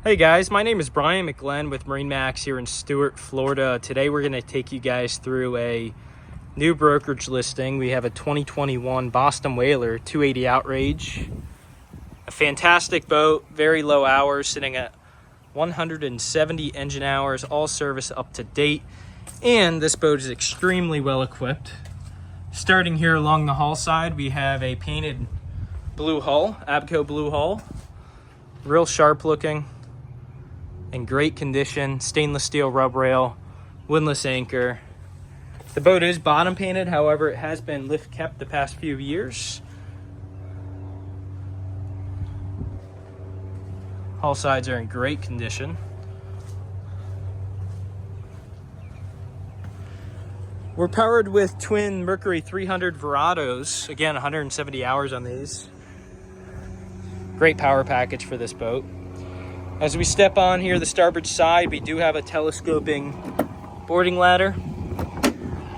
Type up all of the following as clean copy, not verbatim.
Hey guys, my name is Brian McGlenn with MarineMax here in Stuart, Florida. Today we're going to take you guys through a new brokerage listing. We have a 2021 Boston Whaler 280 Outrage. A fantastic boat, very low hours, sitting at 170 engine hours, all service up to date. And this boat is extremely well equipped. Starting here along the hull side, we have a painted blue hull, Abco blue hull. Real sharp looking. In great condition, stainless steel rub rail, windlass anchor. The boat is bottom painted, however it has been lift kept the past few years. Hull sides are in great condition. We're powered with twin Mercury 300 Verados, again 170 hours on these. Great power package for this boat. As we step on here, the starboard side, we do have a telescoping boarding ladder.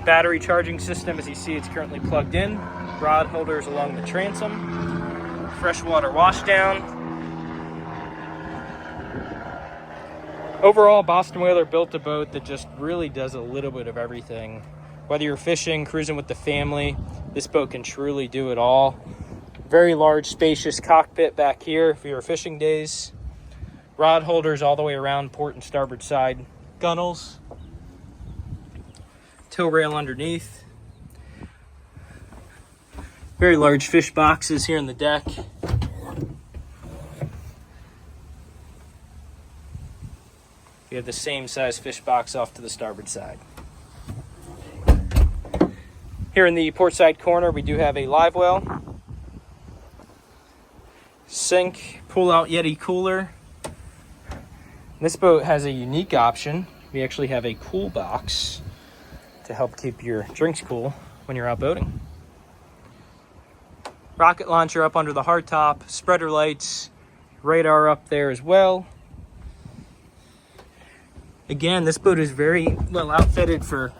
Battery charging system, as you see, it's currently plugged in. Rod holders along the transom. Freshwater washdown. Overall, Boston Whaler built a boat that just really does a little bit of everything. Whether you're fishing, cruising with the family, this boat can truly do it all. Very large, spacious cockpit back here for your fishing days. Rod holders all the way around port and starboard side. Gunnels. Tow rail underneath. Very large fish boxes here in the deck. We have the same size fish box off to the starboard side. Here in the port side corner, we do have a live well. Sink, pull out Yeti cooler. This boat has a unique option. We actually have a cool box to help keep your drinks cool when you're out boating. Rocket launcher up under the hardtop, spreader lights, radar up there as well. Again, this boat is very well outfitted for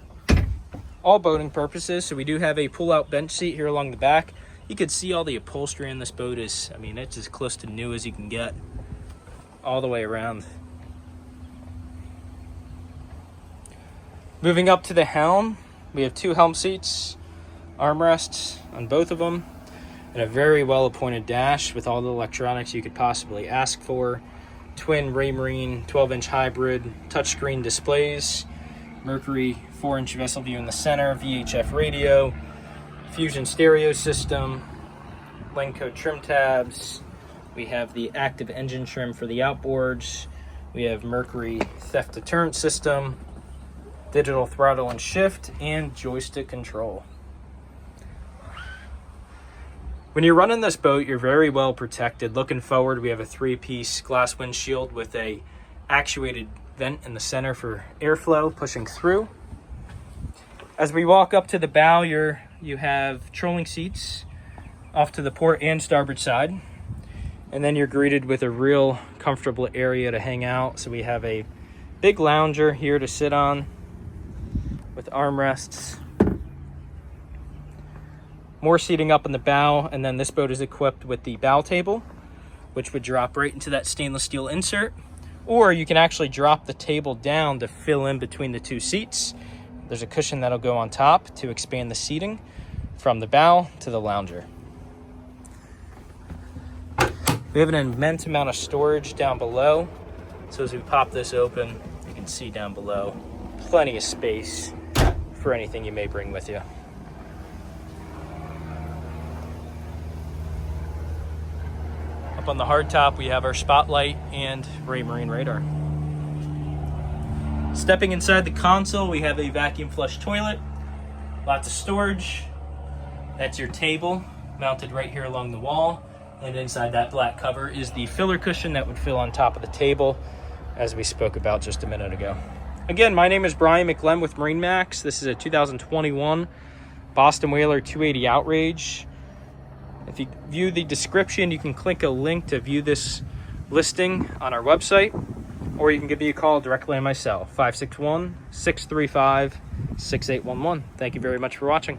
all boating purposes. So we do have a pull-out bench seat here along the back. You can see all the upholstery in this boat is, it's as close to new as you can get all the way around. Moving up to the helm, we have two helm seats, armrests on both of them, and a very well appointed dash with all the electronics you could possibly ask for. Twin Raymarine 12-inch hybrid touchscreen displays, Mercury 4-inch vessel view in the center, VHF radio, Fusion stereo system, Lenco trim tabs. We have the active engine trim for the outboards. We have Mercury theft deterrent system, digital throttle and shift, and joystick control. When you're running this boat, you're very well protected. Looking forward, we have a 3-piece glass windshield with a actuated vent in the center for airflow pushing through. As we walk up to the bow, you have trolling seats off to the port and starboard side. And then you're greeted with a real comfortable area to hang out. So we have a big lounger here to sit on with armrests. More seating up in the bow, and then this boat is equipped with the bow table, which would drop right into that stainless steel insert. Or you can actually drop the table down to fill in between the two seats. There's a cushion that'll go on top to expand the seating from the bow to the lounger. We have an immense amount of storage down below. So as we pop this open, you can see down below, plenty of space for anything you may bring with you. Up on the hardtop, we have our spotlight and Raymarine radar. Stepping inside the console, we have a vacuum flush toilet, lots of storage. That's your table mounted right here along the wall. And inside that black cover is the filler cushion that would fill on top of the table, as we spoke about just a minute ago. Again, my name is Brian McGlenn with MarineMax. This is a 2021 Boston Whaler 280 Outrage. If you view the description, you can click a link to view this listing on our website, or you can give me a call directly on my cell, 561-635-6811. Thank you very much for watching.